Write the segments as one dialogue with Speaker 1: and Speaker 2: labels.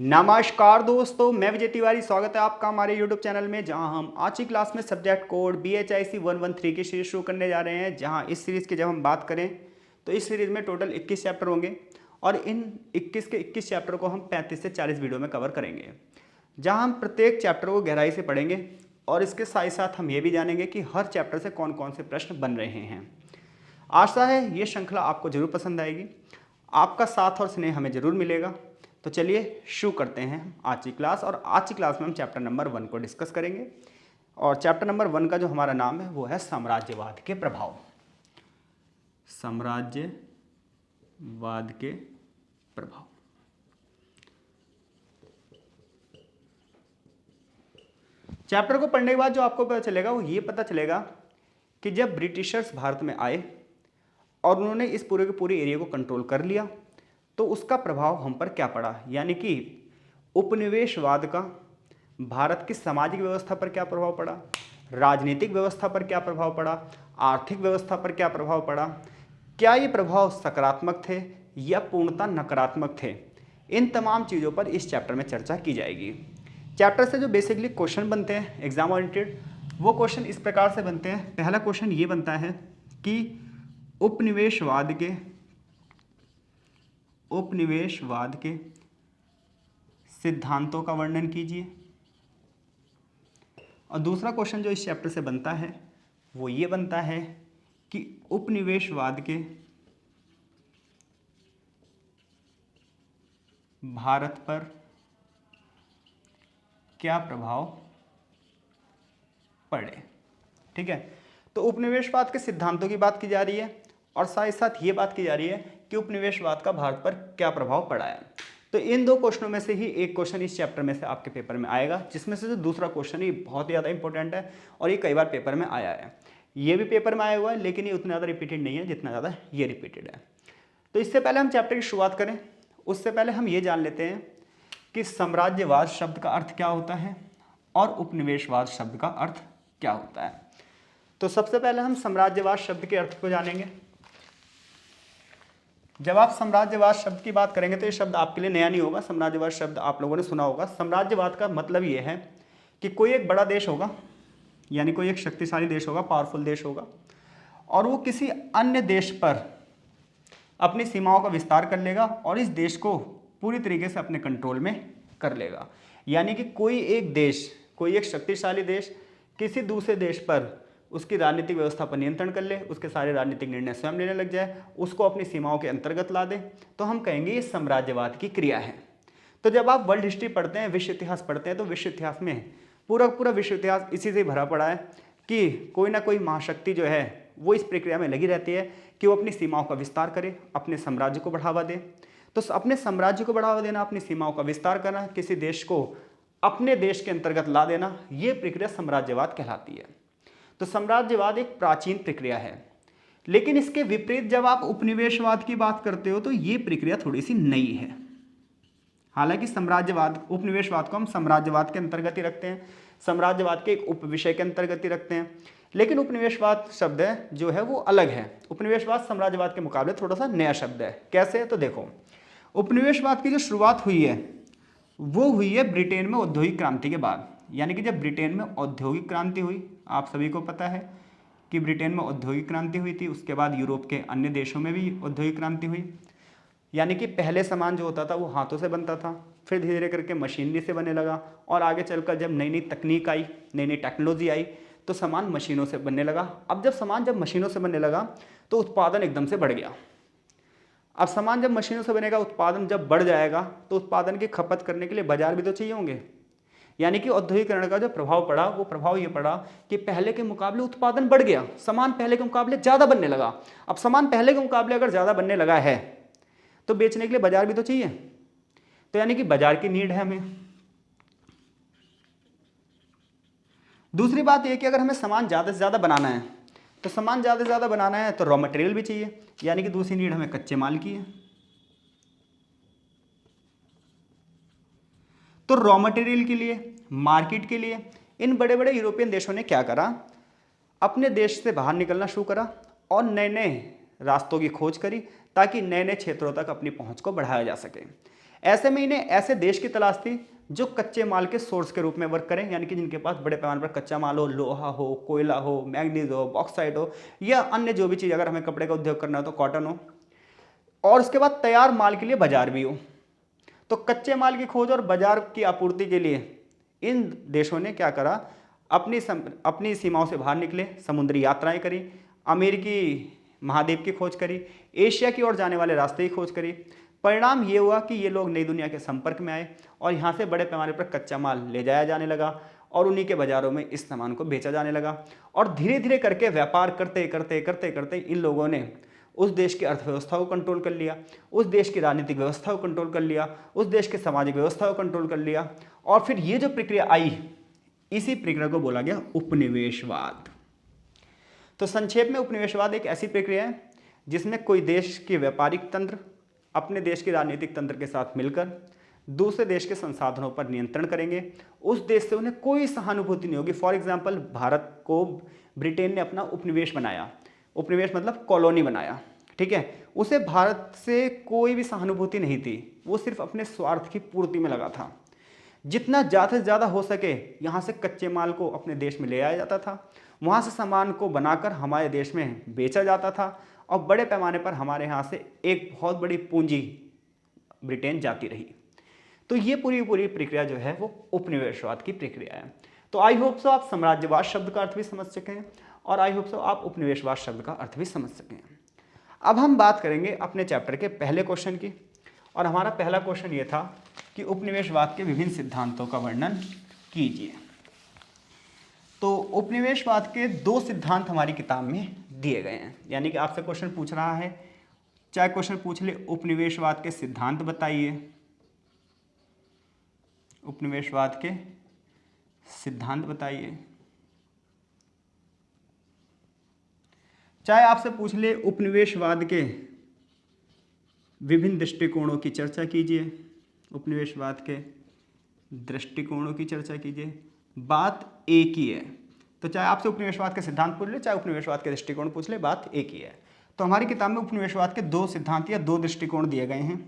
Speaker 1: नमस्कार दोस्तों, मैं विजय तिवारी। स्वागत है आपका हमारे YouTube चैनल में, जहां हम आज की क्लास में सब्जेक्ट कोड BHIC 113 की सीरीज शुरू करने जा रहे हैं। जहां इस सीरीज़ की जब हम बात करें तो इस सीरीज़ में टोटल 21 चैप्टर होंगे और इन 21 के 21 चैप्टर को हम 35 से 40 वीडियो में कवर करेंगे, जहाँ हम प्रत्येक चैप्टर को गहराई से पढ़ेंगे और इसके साथ साथ हम ये भी जानेंगे कि हर चैप्टर से कौन कौन से प्रश्न बन रहे हैं। आशा है ये श्रृंखला आपको जरूर पसंद आएगी, आपका साथ और स्नेह हमें जरूर मिलेगा। तो चलिए शुरू करते हैं आज की क्लास। और आज की क्लास में हम चैप्टर नंबर 1 को डिस्कस करेंगे और चैप्टर नंबर 1 का जो हमारा नाम है वो है साम्राज्यवाद के प्रभाव। साम्राज्यवाद के प्रभाव। चैप्टर को पढ़ने के बाद जो आपको पता चलेगा वो ये पता चलेगा कि जब ब्रिटिशर्स भारत में आए और उन्होंने इस पूरे के पूरे एरिया को कंट्रोल कर लिया तो उसका प्रभाव हम पर क्या पड़ा, यानी कि उपनिवेशवाद का भारत की सामाजिक व्यवस्था पर क्या प्रभाव पड़ा, राजनीतिक व्यवस्था पर क्या प्रभाव पड़ा, आर्थिक व्यवस्था पर क्या प्रभाव पड़ा, क्या ये प्रभाव सकारात्मक थे या पूर्णतः नकारात्मक थे। इन तमाम चीज़ों पर इस चैप्टर में चर्चा की जाएगी। चैप्टर से जो बेसिकली क्वेश्चन बनते हैं एग्जाम ओरिएंटेड, वो क्वेश्चन इस प्रकार से बनते हैं। पहला क्वेश्चन ये बनता है कि उपनिवेशवाद के सिद्धांतों का वर्णन कीजिए। और दूसरा क्वेश्चन जो इस चैप्टर से बनता है वो ये बनता है कि उपनिवेशवाद के भारत पर क्या प्रभाव पड़े। ठीक है, तो उपनिवेशवाद के सिद्धांतों की बात की जा रही है और साथ ही साथ ये बात की जा रही है कि उपनिवेशवाद का भारत पर क्या प्रभाव पड़ा है। तो इन दो क्वेश्चनों में से ही एक क्वेश्चन इस चैप्टर में से आपके पेपर में आएगा, जिसमें से जो दूसरा क्वेश्चन है बहुत ही ज़्यादा इंपॉर्टेंट है और ये कई बार पेपर में आया है। ये भी पेपर में आया हुआ है लेकिन ये उतना ज़्यादा रिपीटेड नहीं है जितना ज़्यादा ये रिपीटेड है। तो इससे पहले हम चैप्टर की शुरुआत करें उससे पहले हम ये जान लेते हैं कि साम्राज्यवाद शब्द का अर्थ क्या होता है और उपनिवेशवाद शब्द का अर्थ क्या होता है। तो सबसे पहले हम साम्राज्यवाद शब्द के अर्थ को जानेंगे। जब आप साम्राज्यवाद शब्द की बात करेंगे तो ये शब्द आपके लिए नया नहीं होगा। साम्राज्यवाद शब्द आप लोगों ने सुना होगा। साम्राज्यवाद का मतलब ये है कि कोई एक बड़ा देश होगा, यानी कोई एक शक्तिशाली देश होगा, पावरफुल देश होगा, और वो किसी अन्य देश पर अपनी सीमाओं का विस्तार कर लेगा और इस देश को पूरी तरीके से अपने कंट्रोल में कर लेगा। यानी कि कोई एक देश, कोई एक शक्तिशाली देश किसी दूसरे देश पर उसकी राजनीतिक व्यवस्था पर नियंत्रण कर ले, उसके सारे राजनीतिक निर्णय स्वयं लेने लग जाए, उसको अपनी सीमाओं के अंतर्गत ला दे, तो हम कहेंगे ये साम्राज्यवाद की क्रिया है। तो जब आप वर्ल्ड हिस्ट्री पढ़ते हैं, विश्व इतिहास पढ़ते हैं, तो विश्व इतिहास में पूरा विश्व इतिहास इसी से भरा पड़ा है कि कोई ना कोई महाशक्ति जो है वो इस प्रक्रिया में लगी रहती है कि वो अपनी सीमाओं का विस्तार करे, अपने साम्राज्य को बढ़ावा दे। तो अपने साम्राज्य को बढ़ावा देना, अपनी सीमाओं का विस्तार करना, किसी देश को अपने देश के अंतर्गत ला देना, ये प्रक्रिया साम्राज्यवाद कहलाती है। तो साम्राज्यवाद एक प्राचीन प्रक्रिया है, लेकिन इसके विपरीत जब आप उपनिवेशवाद की बात करते हो तो ये प्रक्रिया थोड़ी सी नई है। हालांकि साम्राज्यवाद, उपनिवेशवाद को हम साम्राज्यवाद के अंतर्गत ही रखते हैं, साम्राज्यवाद के एक उपविषय के अंतर्गत ही रखते हैं, लेकिन उपनिवेशवाद शब्द है जो है वो अलग है। उपनिवेशवाद साम्राज्यवाद के मुकाबले थोड़ा सा नया शब्द है। कैसे? तो देखो, उपनिवेशवाद की जो शुरुआत हुई है वो हुई है ब्रिटेन में औद्योगिक क्रांति के बाद। यानी कि जब ब्रिटेन में औद्योगिक क्रांति हुई, आप सभी को पता है कि ब्रिटेन में औद्योगिक क्रांति हुई थी, उसके बाद यूरोप के अन्य देशों में भी औद्योगिक क्रांति हुई। यानी कि पहले सामान जो होता था वो हाथों से बनता था, फिर धीरे धीरे करके मशीनरी से बनने लगा और आगे चलकर जब नई नई तकनीक आई, नई नई टेक्नोलॉजी आई तो सामान मशीनों से बनने लगा। अब जब मशीनों से बनने लगा तो उत्पादन एकदम से बढ़ गया। अब सामान जब मशीनों से बनेगा, उत्पादन जब बढ़ जाएगा तो उत्पादन की खपत करने के लिए बाजार भी तो चाहिए होंगे। यानी कि औद्योगिकरण का जो प्रभाव पड़ा वो प्रभाव ये पड़ा कि पहले के मुकाबले उत्पादन बढ़ गया, सामान पहले के मुकाबले ज़्यादा बनने लगा। अब सामान पहले के मुकाबले अगर ज़्यादा बनने लगा है तो बेचने के लिए बाजार भी तो चाहिए। तो यानी कि बाजार की नीड है हमें। दूसरी बात यह कि अगर हमें सामान ज़्यादा से ज़्यादा बनाना है तो सामान ज़्यादा से ज़्यादा बनाना है तो रॉ मटेरियल भी चाहिए। यानी कि दूसरी नीड हमें कच्चे माल की है। तो रॉ मटेरियल के लिए, मार्केट के लिए इन बड़े बड़े यूरोपियन देशों ने क्या करा, अपने देश से बाहर निकलना शुरू करा और नए नए रास्तों की खोज करी ताकि नए नए क्षेत्रों तक अपनी पहुंच को बढ़ाया जा सके। ऐसे में इन्हें ऐसे देश की तलाश थी जो कच्चे माल के सोर्स के रूप में वर्क करें, यानी कि जिनके पास बड़े पैमाने पर कच्चा माल हो, लोहा हो, कोयला हो, मैग्नीज हो, बॉक्साइट हो, या अन्य जो भी चीज़, अगर हमें कपड़े का उद्योग करना हो तो कॉटन हो, और उसके बाद तैयार माल के लिए बाजार भी हो। तो कच्चे माल की खोज और बाजार की आपूर्ति के लिए इन देशों ने क्या करा, अपनी सीमाओं से बाहर निकले, समुद्री यात्राएं करी, अमेरिकी महाद्वीप की खोज करी, एशिया की ओर जाने वाले रास्ते की खोज करी। परिणाम ये हुआ कि ये लोग नई दुनिया के संपर्क में आए और यहाँ से बड़े पैमाने पर कच्चा माल ले जाया जाने लगा और उन्हीं के बाजारों में इस सामान को बेचा जाने लगा। और धीरे धीरे करके व्यापार करते करते करते करते इन लोगों ने उस देश की अर्थव्यवस्था को कंट्रोल कर लिया, उस देश की राजनीतिक व्यवस्था को कंट्रोल कर लिया, उस देश के सामाजिक व्यवस्था को कंट्रोल कर लिया। और फिर ये जो प्रक्रिया आई, इसी प्रक्रिया को बोला गया उपनिवेशवाद। तो संक्षेप में उपनिवेशवाद एक ऐसी प्रक्रिया है जिसमें कोई देश के व्यापारिक तंत्र अपने देश के राजनीतिक तंत्र के साथ मिलकर दूसरे देश के संसाधनों पर नियंत्रण करेंगे। उस देश से उन्हें कोई सहानुभूति नहीं होगी। फॉर एग्जाम्पल, भारत को ब्रिटेन ने अपना उपनिवेश बनाया, उपनिवेश मतलब कॉलोनी बनाया, ठीक है। उसे भारत से कोई भी सहानुभूति नहीं थी, वो सिर्फ अपने स्वार्थ की पूर्ति में लगा था। जितना ज़्यादा से ज़्यादा हो सके यहाँ से कच्चे माल को अपने देश में ले आया जाता था, वहाँ से सामान को बनाकर हमारे देश में बेचा जाता था और बड़े पैमाने पर हमारे यहाँ से एक बहुत बड़ी पूंजी ब्रिटेन जाती रही। तो ये पूरी प्रक्रिया जो है वो उपनिवेशवाद की प्रक्रिया है। तो आई होप सो आप साम्राज्यवाद शब्द का अर्थ भी समझ सकें और आई होप सो आप उपनिवेशवाद शब्द का अर्थ भी समझ सकें। अब हम बात करेंगे अपने चैप्टर के पहले क्वेश्चन की, और हमारा पहला क्वेश्चन ये था कि उपनिवेशवाद के विभिन्न सिद्धांतों का वर्णन कीजिए। तो उपनिवेशवाद के 2 सिद्धांत हमारी किताब में दिए गए हैं, यानी कि आपसे क्वेश्चन पूछ रहा है, चाहे क्वेश्चन पूछ ले उपनिवेशवाद के सिद्धांत बताइए, उपनिवेशवाद के सिद्धांत बताइए, चाहे आपसे पूछ ले उपनिवेशवाद के विभिन्न दृष्टिकोणों की चर्चा कीजिए, उपनिवेशवाद के दृष्टिकोणों की चर्चा कीजिए, बात एक ही है। तो चाहे आपसे उपनिवेशवाद के सिद्धांत पूछ ले, चाहे उपनिवेशवाद के दृष्टिकोण पूछ ले, बात एक ही है। तो हमारी किताब में उपनिवेशवाद के 2 सिद्धांत या 2 दृष्टिकोण दिए गए हैं।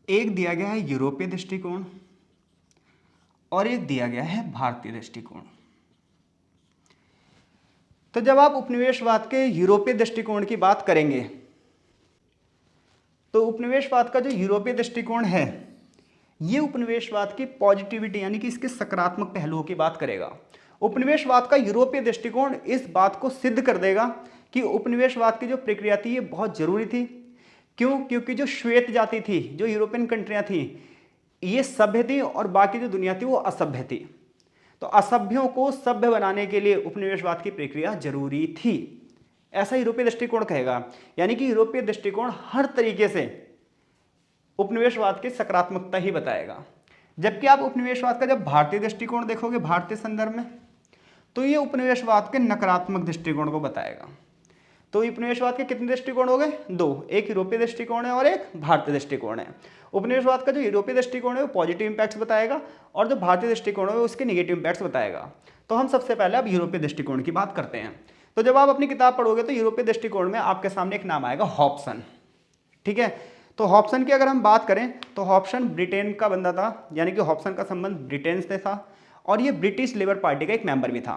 Speaker 1: एक दिया गया है यूरोपीय दृष्टिकोण और एक दिया गया है भारतीय दृष्टिकोण। तो जब आप उपनिवेशवाद के यूरोपीय दृष्टिकोण की बात करेंगे तो उपनिवेशवाद का जो यूरोपीय दृष्टिकोण है ये उपनिवेशवाद की पॉजिटिविटी यानी कि इसके सकारात्मक पहलुओं की बात करेगा। उपनिवेशवाद का यूरोपीय दृष्टिकोण इस बात को सिद्ध कर देगा कि उपनिवेशवाद की जो प्रक्रिया थी ये बहुत जरूरी थी। क्यों? क्योंकि जो श्वेत जाति थी, जो यूरोपियन कंट्रियां थी, ये सभ्य थी और बाकी जो दुनिया थी वो असभ्य थी। तो असभ्यों को सभ्य बनाने के लिए उपनिवेशवाद की प्रक्रिया जरूरी थी, ऐसा यूरोपीय दृष्टिकोण कहेगा। यानी कि यूरोपीय दृष्टिकोण हर तरीके से उपनिवेशवाद की सकारात्मकता ही बताएगा। जबकि आप उपनिवेशवाद का जब भारतीय दृष्टिकोण देखोगे भारतीय संदर्भ में, तो ये उपनिवेशवाद के नकारात्मक दृष्टिकोण को बताएगा। तो उपनिवेशवाद के कितने दृष्टिकोण हो गए? 2, एक यूरोपीय दृष्टिकोण है और एक भारतीय दृष्टिकोण है। उपनिवेशवाद का जो यूरोपीय दृष्टिकोण है वो पॉजिटिव इंपैक्ट्स बताएगा और जो भारतीय दृष्टिकोण है वो उसके नेगेटिव इंपैक्ट्स बताएगा। तो हम सबसे पहले अब यूरोपीय दृष्टिकोण की बात करते हैं। तो जब आप अपनी किताब पढ़ोगे तो यूरोपीय दृष्टिकोण में आपके सामने एक नाम आएगा हॉब्सन, ठीक है। तो हॉब्सन की अगर हम बात करें तो हॉब्सन ब्रिटेन का बंदा था, यानी कि हॉब्सन का संबंध ब्रिटेन से था और ये ब्रिटिश लेबर पार्टी का एक मेंबर भी था।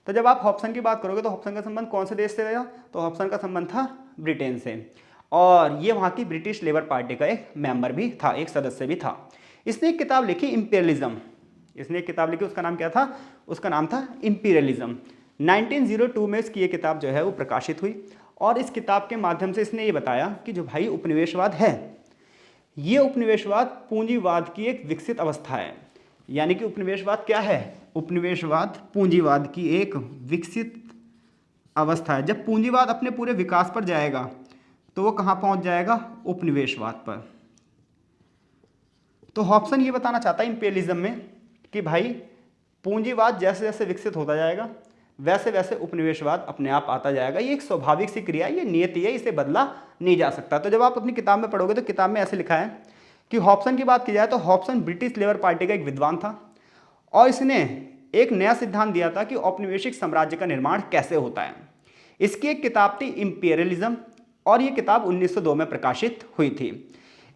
Speaker 1: तो जब आप हॉब्सन की बात करोगे तो हॉब्सन का संबंध कौन से देश से था? तो हॉब्सन का संबंध था ब्रिटेन से और ये वहाँ की ब्रिटिश लेबर पार्टी का एक मेंबर भी था, एक सदस्य भी था। इसने एक किताब लिखी इंपीरियलिज्म, इसने एक किताब लिखी, उसका नाम क्या था? उसका नाम था इंपीरियलिज्म। 1902 में इसकी ये किताब जो है वो प्रकाशित हुई और इस किताब के माध्यम से इसने ये बताया कि जो भाई उपनिवेशवाद है ये उपनिवेशवाद पूंजीवाद की एक विकसित अवस्था है। यानी कि उपनिवेशवाद क्या है? उपनिवेशवाद पूंजीवाद की एक विकसित अवस्था है। जब पूंजीवाद अपने पूरे विकास पर जाएगा तो वो कहाँ पहुँच जाएगा? उपनिवेशवाद पर। तो हॉब्सन ये बताना चाहता है इंपीरियलिज्म में कि भाई पूंजीवाद जैसे जैसे विकसित होता जाएगा वैसे वैसे उपनिवेशवाद अपने आप आता जाएगा। ये एक स्वाभाविक सी क्रिया है, ये नियति है, इसे बदला नहीं जा सकता। तो जब आप अपनी किताब में पढ़ोगे तो किताब में ऐसे लिखा है कि हॉब्सन की बात की जाए तो हॉब्सन ब्रिटिश लेबर पार्टी का एक विद्वान था और इसने एक नया सिद्धांत दिया था कि औपनिवेशिक साम्राज्य का निर्माण कैसे होता है। इसकी एक किताब थी इंपीरियलिज्म और ये किताब 1902 में प्रकाशित हुई थी।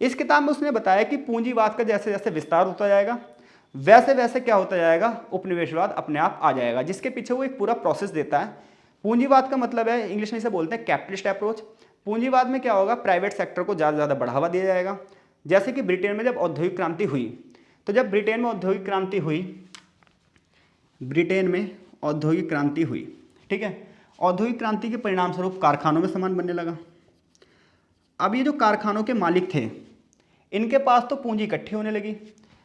Speaker 1: इस किताब में उसने बताया कि पूंजीवाद का जैसे जैसे विस्तार होता जाएगा वैसे वैसे क्या होता जाएगा, उपनिवेशवाद अपने आप आ जाएगा, जिसके पीछे वो एक पूरा प्रोसेस देता है। पूंजीवाद का मतलब है, इंग्लिश में इसे बोलते हैं कैपिटलिस्ट अप्रोच। पूंजीवाद में क्या होगा, प्राइवेट सेक्टर को ज़्यादा से ज़्यादा बढ़ावा दिया जाएगा। जैसे कि ब्रिटेन में जब औद्योगिक क्रांति हुई, तो जब ब्रिटेन में औद्योगिक क्रांति हुई, ब्रिटेन में औद्योगिक क्रांति हुई, ठीक है, औद्योगिक क्रांति के परिणाम स्वरूप कारखानों में सामान बनने लगा। अब ये जो कारखानों के मालिक थे, इनके पास तो पूंजी इकट्ठी होने लगी,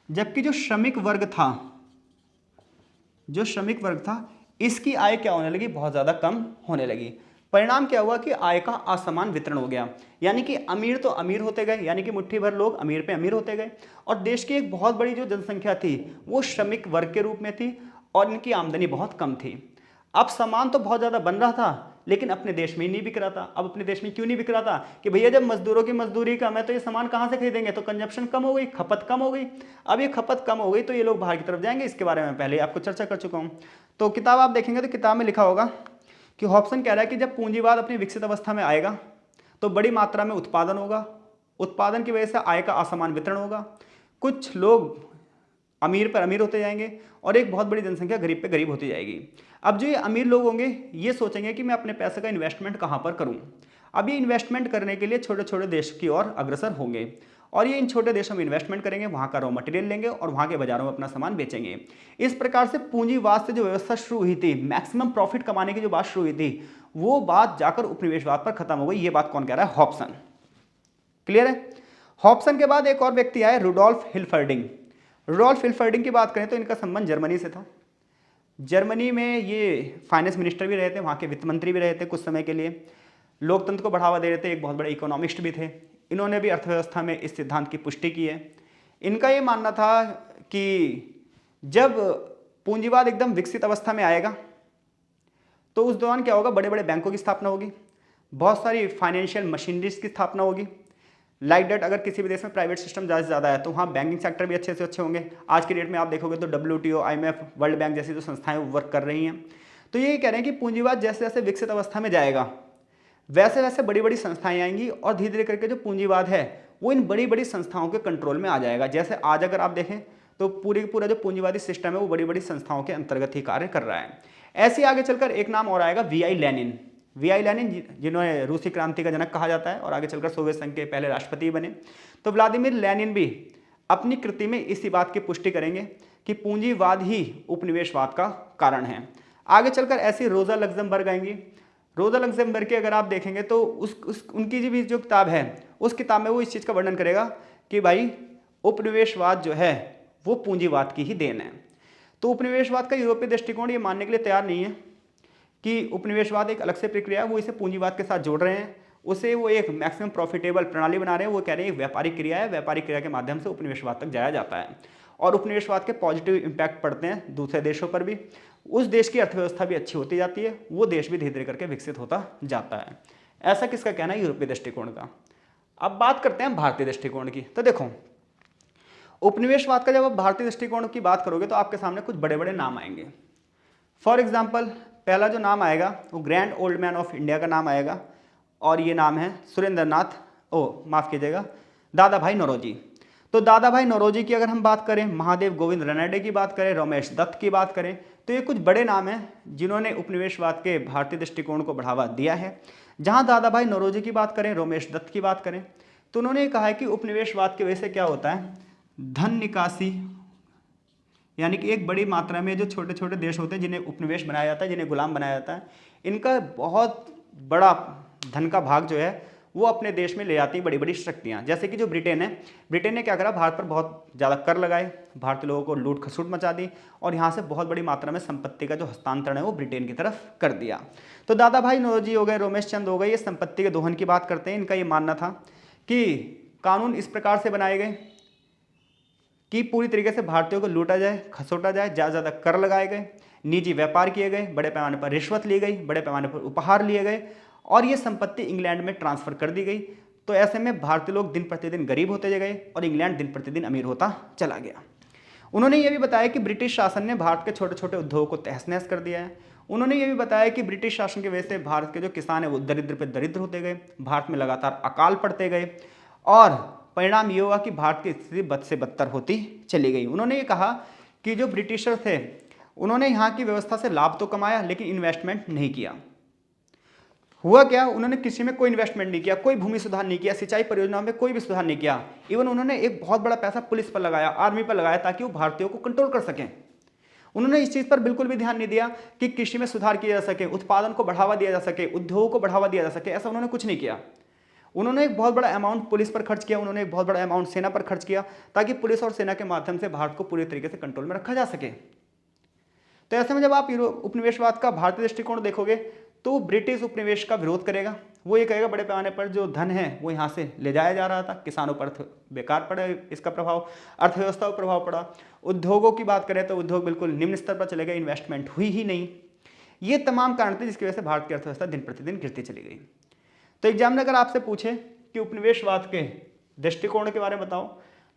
Speaker 1: जबकि जो श्रमिक वर्ग था, इसकी आय क्या होने लगी, बहुत ज़्यादा कम होने लगी। परिणाम क्या हुआ कि आय का असमान वितरण हो गया, यानी कि अमीर तो अमीर होते गए, यानी कि मुट्ठी भर लोग अमीर पे अमीर होते गए, और देश की एक बहुत बड़ी जो जनसंख्या थी वो श्रमिक वर्ग के रूप में थी और इनकी आमदनी बहुत कम थी। अब सामान तो बहुत ज़्यादा बन रहा था लेकिन अपने देश में ही नहीं बिक रहा था। अब अपने देश में क्यों नहीं बिक रहा था कि भैया जब मजदूरों की मजदूरी कम है तो ये सामान कहाँ से खरीदेंगे, तो कंजप्शन कम हो गई, खपत कम हो गई। अब ये खपत कम हो गई तो ये लोग बाहर की तरफ जाएंगे, इसके बारे में पहले आपको चर्चा कर चुका हूँ। तो किताब आप देखेंगे तो किताब में लिखा होगा कि हॉब्सन कह रहा है कि जब पूंजीवाद अपनी विकसित अवस्था में आएगा तो बड़ी मात्रा में उत्पादन होगा, उत्पादन की वजह से आय का असमान वितरण होगा, कुछ लोग अमीर पर अमीर होते जाएंगे और एक बहुत बड़ी जनसंख्या गरीब पे गरीब होती जाएगी। अब जो ये अमीर लोग होंगे ये सोचेंगे कि मैं अपने पैसे का इन्वेस्टमेंट कहाँ पर करूँ। अब ये इन्वेस्टमेंट करने के लिए छोटे छोटे देश की ओर अग्रसर होंगे और ये इन छोटे देशों में इन्वेस्टमेंट करेंगे, वहाँ का रॉ मटेरियल लेंगे और वहाँ के बाजारों में अपना सामान बेचेंगे। इस प्रकार से पूंजीवाद से जो व्यवस्था शुरू हुई थी, मैक्सिमम प्रॉफिट कमाने की जो बात शुरू हुई थी, वो बात जाकर उपनिवेशवाद पर खत्म हो गई। ये बात कौन कह रहा है, हॉब्सन। क्लियर है। हॉब्सन के बाद एक और व्यक्ति आए, रुडोल्फ हिलफर्डिंग। रुडोल्फ हिलफर्डिंग की बात करें तो इनका संबंध जर्मनी से था। जर्मनी में ये फाइनेंस मिनिस्टर भी रहे थे, वहाँ के वित्त मंत्री भी रहे थे कुछ समय के लिए, लोकतंत्र को बढ़ावा दे रहे थे, एक बहुत बड़े इकोनॉमिस्ट भी थे। इन्होंने भी अर्थव्यवस्था में इस सिद्धांत की पुष्टि की है। इनका ये मानना था कि जब पूंजीवाद एकदम विकसित अवस्था में आएगा तो उस दौरान क्या होगा, बड़े बड़े बैंकों की स्थापना होगी, बहुत सारी फाइनेंशियल मशीनरीज की स्थापना होगी। लाइक डेट अगर किसी भी देश में प्राइवेट सिस्टम ज़्यादा से ज़्यादा है तो वहाँ बैंकिंग सेक्टर भी अच्छे से अच्छे होंगे। आज की डेट में आप देखोगे तो WTO, IMF, वर्ल्ड बैंक जैसी जो संस्थाएं वर्क कर रही हैं। तो ये कह रहे हैं कि पूंजीवाद जैसे जैसे विकसित अवस्था में जाएगा वैसे वैसे बड़ी बड़ी संस्थाएं आएंगी और धीरे धीरे करके जो पूंजीवाद है वो इन बड़ी बड़ी संस्थाओं के कंट्रोल में आ जाएगा। जैसे आज अगर आप देखें तो पूरा जो पूंजीवादी सिस्टम है वो बड़ी बड़ी संस्थाओं के अंतर्गत ही कार्य कर रहा है। ऐसे आगे चलकर एक नाम और आएगा, VI लेनिन। VI लेनिन जिन्होंने रूसी क्रांति का जनक कहा जाता है और आगे चलकर सोवियत संघ के पहले राष्ट्रपति बने। तो व्लादिमीर लेनिन भी अपनी कृति में इसी बात की पुष्टि करेंगे कि पूंजीवाद ही उपनिवेशवाद का कारण है। आगे चलकर ऐसी रोजा लग्जमबर्ग आएंगी। रोजा लग्जमबर्ग की अगर आप देखेंगे तो उनकी भी जो किताब है उस किताब में वो इस चीज़ का वर्णन करेगा कि भाई उपनिवेशवाद जो है वो पूंजीवाद की ही देन है। तो उपनिवेशवाद का यूरोपीय दृष्टिकोण ये मानने के लिए तैयार नहीं है कि उपनिवेशवाद एक अलग से प्रक्रिया है, वो इसे पूंजीवाद के साथ जोड़ रहे हैं, उसे वो एक मैक्सिमम प्रॉफिटेबल प्रणाली बना रहे हैं। वो कह रहे हैं एक व्यापारिक क्रिया है, व्यापारिक क्रिया के माध्यम से उपनिवेशवाद तक जाया जाता है और उपनिवेशवाद के पॉजिटिव इंपैक्ट पड़ते हैं दूसरे देशों पर भी। उस देश की अर्थव्यवस्था भी अच्छी होती जाती है, वो देश भी धीरे धीरे करके विकसित होता जाता है। ऐसा किसका कहना है, यूरोपीय दृष्टिकोण का। अब बात करते हैं भारतीय दृष्टिकोण की। तो देखो उपनिवेशवाद का जब आप भारतीय दृष्टिकोण की बात करोगे तो आपके सामने कुछ बड़े बड़े नाम आएंगे। फॉर एग्जाम्पल पहला जो नाम आएगा वो grand old man of India का नाम आएगा और ये नाम है माफ़ कीजिएगा, दादा भाई नौरोजी। तो दादा भाई नौरोजी की अगर हम बात करें, महादेव गोविंद रानडे की बात करें, रमेश दत्त की बात करें, तो ये कुछ बड़े नाम हैं जिन्होंने उपनिवेशवाद के भारतीय दृष्टिकोण को बढ़ावा दिया है। जहाँ दादा भाई नौरोजी की बात करें, रमेश दत्त की बात करें, तो उन्होंने कहा है कि उपनिवेशवाद की वजह से क्या होता है, धन निकासी, यानी कि एक बड़ी मात्रा में जो छोटे छोटे देश होते हैं जिन्हें उपनिवेश बनाया जाता है, जिन्हें गुलाम बनाया जाता है, इनका बहुत बड़ा धन का भाग जो है वो अपने देश में ले जाती है बड़ी बड़ी शक्तियाँ। जैसे कि जो ब्रिटेन है, ब्रिटेन ने क्या करा, भारत पर बहुत ज़्यादा कर लगाए, भारतीय लोगों को लूट खसूट मचा दी और यहाँ से बहुत बड़ी मात्रा में संपत्ति का जो हस्तांतरण है वो ब्रिटेन की तरफ कर दिया। तो दादा भाई नौरोजी हो गए, रमेश चंद हो गए, ये संपत्ति के दोहन की बात करते हैं। इनका ये मानना था कि कानून इस प्रकार से बनाए गए कि पूरी तरीके से भारतीयों को लूटा जाए, खसोटा जाए, ज़्यादा ज़्यादा कर लगाए गए, निजी व्यापार किए गए, बड़े पैमाने पर रिश्वत ली गई, बड़े पैमाने पर उपहार लिए गए और ये संपत्ति इंग्लैंड में ट्रांसफ़र कर दी गई। तो ऐसे में भारतीय लोग दिन प्रतिदिन गरीब होते गए और इंग्लैंड दिन प्रतिदिन अमीर होता चला गया। उन्होंने ये भी बताया कि ब्रिटिश शासन ने भारत के छोटे छोटे उद्योगों को तहस नहस कर दिया है। उन्होंने ये भी बताया कि ब्रिटिश शासन की वजह से भारत के जो किसान हैं वो दरिद्र पे दरिद्र होते गए, भारत में लगातार अकाल पड़ते गए और परिणाम ये हुआ कि भारत की स्थिति बद से बदतर होती चली गई। उन्होंने ये कहा कि जो ब्रिटिशर थे उन्होंने यहाँ की व्यवस्था से लाभ तो कमाया लेकिन इन्वेस्टमेंट नहीं किया। हुआ क्या, उन्होंने कृषि में कोई इन्वेस्टमेंट नहीं किया, कोई भूमि सुधार नहीं किया, सिंचाई परियोजनाओं में कोई भी सुधार नहीं किया। इवन उन्होंने एक बहुत बड़ा पैसा पुलिस पर लगाया, आर्मी पर लगाया, ताकि वो भारतीयों को कंट्रोल कर सकें। उन्होंने इस चीज पर बिल्कुल भी ध्यान नहीं दिया कि कृषि में सुधार किया जा सके, उत्पादन को बढ़ावा दिया जा सके, उद्योगों को बढ़ावा दिया जा सके, ऐसा उन्होंने कुछ नहीं किया। उन्होंने एक बहुत बड़ा अमाउंट पुलिस पर खर्च किया, उन्होंने एक बहुत बड़ा अमाउंट सेना पर खर्च किया, ताकि पुलिस और सेना के माध्यम से भारत को पूरी तरीके से कंट्रोल में रखा जा सके। तो ऐसे में जब आप उपनिवेशवाद का भारतीय दृष्टिकोण देखोगे तो ब्रिटिश उपनिवेश का विरोध करेगा। वो ये कहेगा बड़े पैमाने पर जो धन है वो यहाँ से ले जाया जा रहा था, किसानों पर बेकार पड़े, इसका प्रभाव अर्थव्यवस्था पर प्रभाव पड़ा। उद्योगों की बात करें तो उद्योग बिल्कुल निम्न स्तर पर चले गए, इन्वेस्टमेंट हुई ही नहीं। ये तमाम कारण थे जिसकी वजह से भारत की अर्थव्यवस्था दिन प्रतिदिन गिरती चली गई। तो एग्जाम में अगर आपसे पूछे कि उपनिवेशवाद के दृष्टिकोण के बारे में बताओ,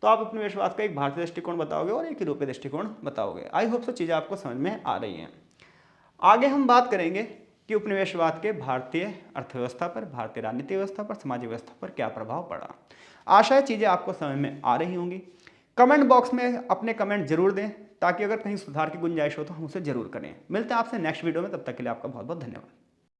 Speaker 1: तो आप उपनिवेशवाद का एक भारतीय दृष्टिकोण बताओगे और एक यूरोपीय दृष्टिकोण बताओगे। आई होप सो चीज़ें आपको समझ में आ रही हैं। आगे हम बात करेंगे कि उपनिवेशवाद के भारतीय अर्थव्यवस्था पर, भारतीय राजनीतिक व्यवस्था पर, सामाजिक व्यवस्था पर क्या प्रभाव पड़ा। आशा है चीज़ें आपको समझ में आ रही होंगी। कमेंट बॉक्स में अपने कमेंट जरूर दें, ताकि अगर कहीं सुधार की गुंजाइश हो तो हम उसे जरूर करें। मिलते हैं आपसे नेक्स्ट वीडियो में, तब तक के लिए आपका बहुत बहुत धन्यवाद।